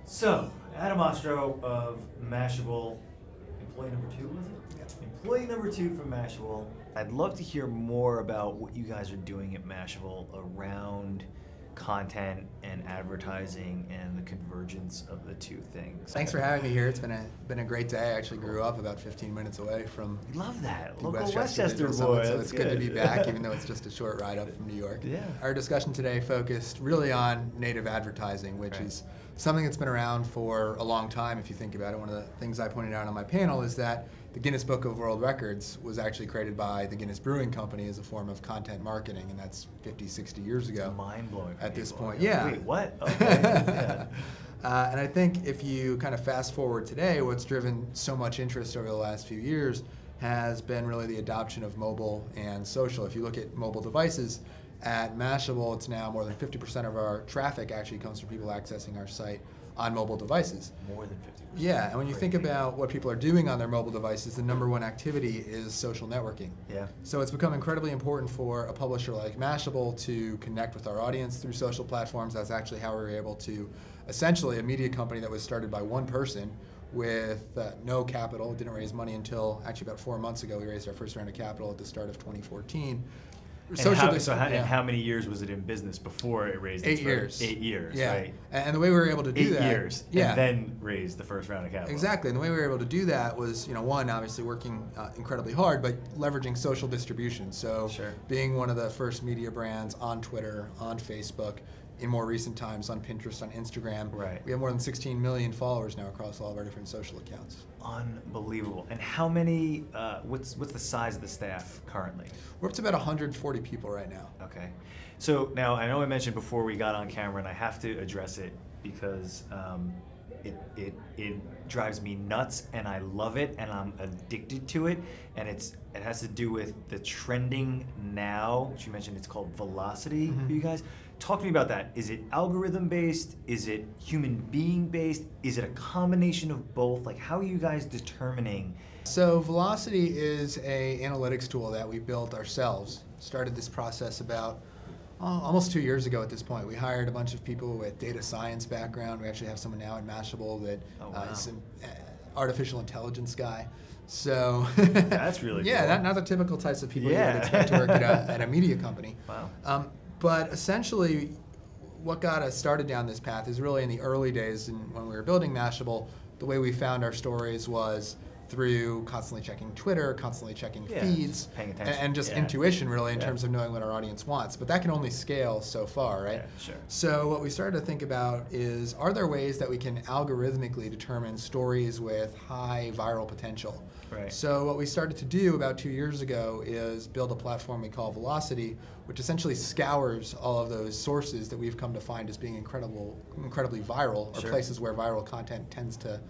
So, Adam Ostrow of Mashable, employee number 2, was it? Yeah. Employee number 2 from Mashable. I'd love to hear more about what you guys are doing at Mashable around content and advertising and the convergence of the two things. Thanks for having me here. It's been a great day. I actually grew up about 15 minutes away from Love that. the Local Westchester Westchester Digital boy. Summit, so That's it's good to be back, even though it's just a short ride up from New York. Yeah. Our discussion today focused really on native advertising, which is something that's been around for a long time if you think about it. One of the things I pointed out on my panel is that the Guinness Book of World Records was actually created by the Guinness Brewing Company as a form of content marketing, and that's 50, 60 years ago. It's mind-blowing at this point. Yeah. Wait, what? Okay. Yeah. And I think if you kind of fast forward today, what's driven so much interest over the last few years has been really the adoption of mobile and social. If you look at mobile devices, at Mashable, it's now more than 50% of our traffic actually comes from people accessing our site on mobile devices. More than 50%. Yeah, and when you think about what people are doing on their mobile devices, the number one activity is social networking. Yeah. So it's become incredibly important for a publisher like Mashable to connect with our audience through social platforms. That's actually how we were able to, essentially a media company that was started by one person with no capital, didn't raise money until actually about 4 months ago. We raised our first round of capital at the start of 2014. And how many years was it in business before it raised its 8 years. 8 years, yeah. right? And the way we were able to do 8 that. years, yeah. and then raise the first round of capital. Exactly, and the way we were able to do that was, one, obviously working incredibly hard, but leveraging social distribution. So being one of the first media brands on Twitter, on Facebook, in more recent times on Pinterest, on Instagram. Right. We have more than 16 million followers now across all of our different social accounts. Unbelievable. And how many, what's the size of the staff currently? We're up to about 140 people right now. Okay. So now, I know I mentioned before we got on camera, and I have to address it because it drives me nuts, and I love it, and I'm addicted to it, and it has to do with the trending now, which you mentioned. It's called velocity for you guys. Talk to me about that. Is it algorithm based? Is it human being based? Is it a combination of both? Like, how are you guys determining? So Velocity is an analytics tool that we built ourselves. Started this process about almost 2 years ago at this point. We hired a bunch of people with data science background. We actually have someone now at Mashable that is an artificial intelligence guy. So that's really yeah, cool. not the typical types of people you would expect to work at a media company. Wow. But essentially, what got us started down this path is really in the early days, and when we were building Mashable, the way we found our stories was through constantly checking Twitter, constantly checking feeds, paying attention. and just intuition really in terms of knowing what our audience wants. But that can only scale so far, right? Yeah, sure. So what we started to think about is, are there ways that we can algorithmically determine stories with high viral potential? Right. So what we started to do about 2 years ago is build a platform we call Velocity, which essentially scours all of those sources that we've come to find as being incredibly viral, or places where viral content tends to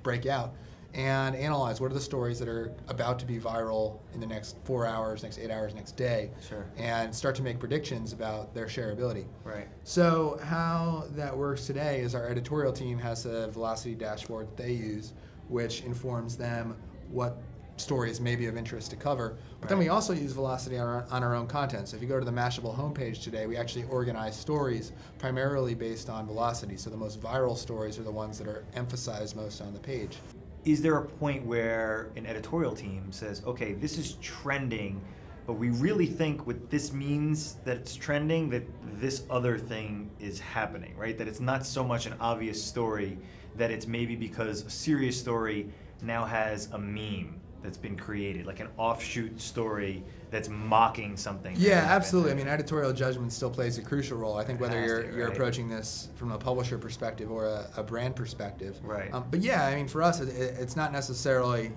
break out, and analyze what are the stories that are about to be viral in the next 4 hours, next 8 hours, next day, and start to make predictions about their shareability. Right. So how that works today is our editorial team has a Velocity dashboard that they use, which informs them what stories may be of interest to cover. But then we also use Velocity on our own content. So if you go to the Mashable homepage today, we actually organize stories primarily based on Velocity. So the most viral stories are the ones that are emphasized most on the page. Is there a point where an editorial team says, okay, this is trending, but we really think what this means that it's trending, that this other thing is happening, right? That it's not so much an obvious story, that it's maybe because a serious story now has a meme that's been created, like an offshoot story that's mocking something. Yeah, absolutely. I mean, editorial judgment still plays a crucial role. I think whether you're approaching this from a publisher perspective or a brand perspective. Right. But yeah, I mean, for us, it's not necessarily,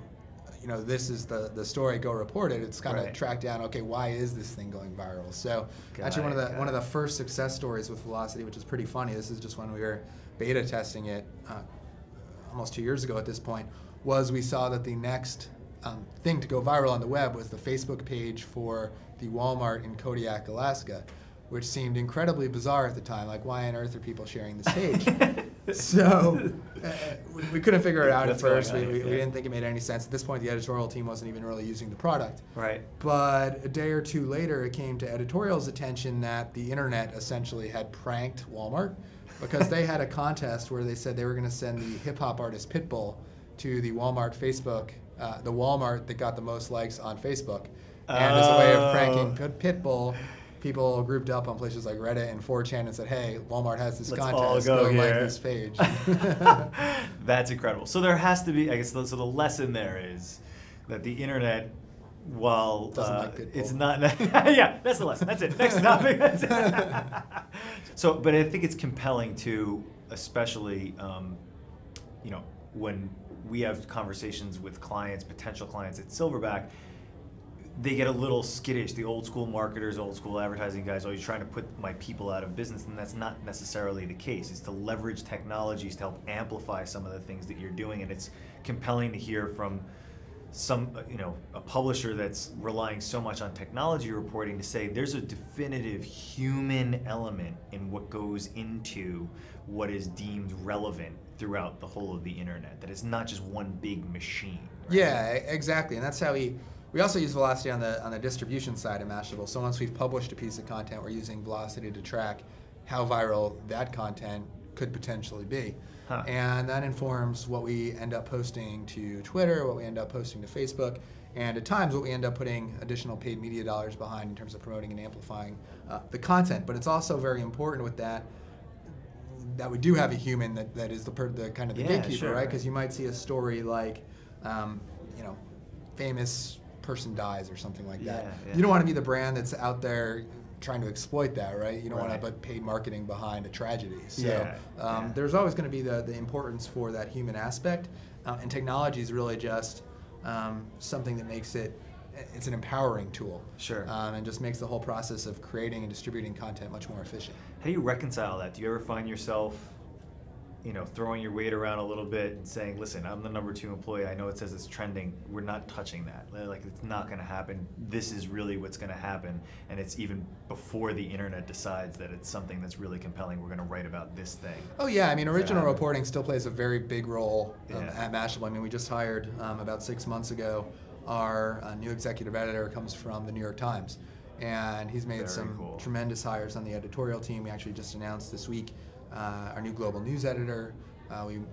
this is the story, go report it. It's kind of track down, okay, why is this thing going viral? So actually one of the first success stories with Velocity, which is pretty funny, this is just when we were beta testing it almost 2 years ago at this point, was we saw that the next thing to go viral on the web was the Facebook page for the Walmart in Kodiak, Alaska, which seemed incredibly bizarre at the time. Like, why on earth are people sharing this page? So we couldn't figure it out at first. We didn't think it made any sense. At this point, the editorial team wasn't even really using the product. Right. But a day or two later, it came to editorial's attention that the internet essentially had pranked Walmart because they had a contest where they said they were going to send the hip hop artist Pitbull to the Walmart Facebook, the Walmart that got the most likes on Facebook. And as a way of pranking Pitbull, people grouped up on places like Reddit and 4chan and said, hey, Walmart has this contest, go like this page. That's incredible. So there has to be, I guess, so the lesson there is that the internet, while doesn't like Pitbull. It's not, yeah, that's the lesson. That's it. Next topic. That's it. So, but I think it's compelling too, especially, when we have conversations with clients, potential clients at Silverback, they get a little skittish. The old school marketers, old school advertising guys, always trying to put my people out of business, and that's not necessarily the case. It's to leverage technologies to help amplify some of the things that you're doing, and it's compelling to hear from some, a publisher that's relying so much on technology reporting to say there's a definitive human element in what goes into what is deemed relevant throughout the whole of the internet, that it's not just one big machine. Right? Yeah, exactly, and that's how we also use velocity on the distribution side of Mashable. So once we've published a piece of content, we're using velocity to track how viral that content could potentially be. Huh. And that informs what we end up posting to Twitter, what we end up posting to Facebook, and at times what we end up putting additional paid media dollars behind in terms of promoting and amplifying the content. But it's also very important with that we do have a human that is the kind of the gatekeeper, sure, right? Because you might see a story like, famous person dies or something like that. Yeah. You don't want to be the brand that's out there trying to exploit that, right? You don't want to put paid marketing behind a tragedy. So there's always going to be the importance for that human aspect, and technology is really just something that makes it's an empowering tool. Sure. And just makes the whole process of creating and distributing content much more efficient. How do you reconcile that? Do you ever find yourself throwing your weight around a little bit and saying, listen, I'm the number 2 employee. I know it says it's trending. We're not touching that. Like, it's not going to happen. This is really what's going to happen. And it's even before the internet decides that it's something that's really compelling. We're going to write about this thing. Oh, yeah. I mean, original reporting still plays a very big role at Mashable. I mean, we just hired, about 6 months ago, our new executive editor comes from the New York Times. And he's made some tremendous hires on the editorial team. We actually just announced this week our new global news editor.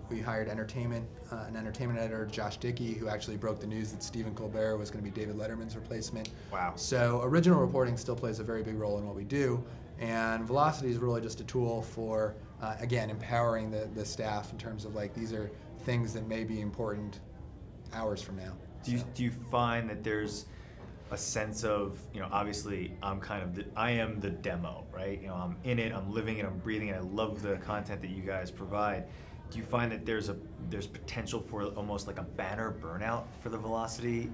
We hired an entertainment editor, Josh Dickey, who actually broke the news that Stephen Colbert was going to be David Letterman's replacement. Wow. So original reporting still plays a very big role in what we do, and Velocity is really just a tool for, again, empowering the staff in terms of, like, these are things that may be important hours from now. Do you find that there's a sense of, obviously I am the demo, right? I'm in it, I'm living it, I'm breathing it, I love the content that you guys provide. Do you find that there's potential for almost like a banner burnout for the Velocity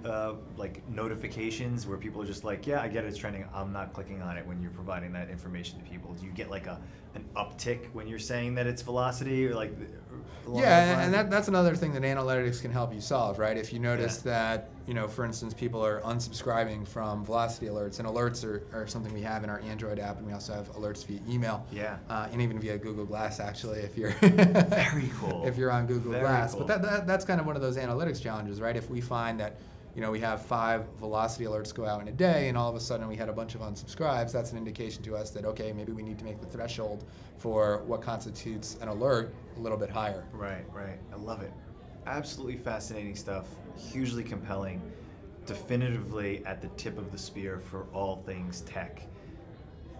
notifications, where people are just like, yeah, I get it, it's trending, I'm not clicking on it when you're providing that information to people? Do you get like an uptick when you're saying that it's Velocity, or like? Yeah, and that's another thing that analytics can help you solve, right? If you notice that, for instance, people are unsubscribing from Velocity alerts, and alerts are something we have in our Android app, and we also have alerts via email. Yeah. And even via Google Glass, actually, if you're very cool. If you're on Google Glass. Cool. But that's kind of one of those analytics challenges, right? If we find that we have 5 Velocity alerts go out in a day, and all of a sudden we had a bunch of unsubscribes, that's an indication to us that, okay, maybe we need to make the threshold for what constitutes an alert a little bit higher. Right. I love it. Absolutely fascinating stuff, hugely compelling, definitively at the tip of the spear for all things tech.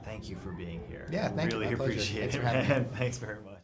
Thank you for being here. Yeah, thank you. Really appreciate it, man. Thanks very much.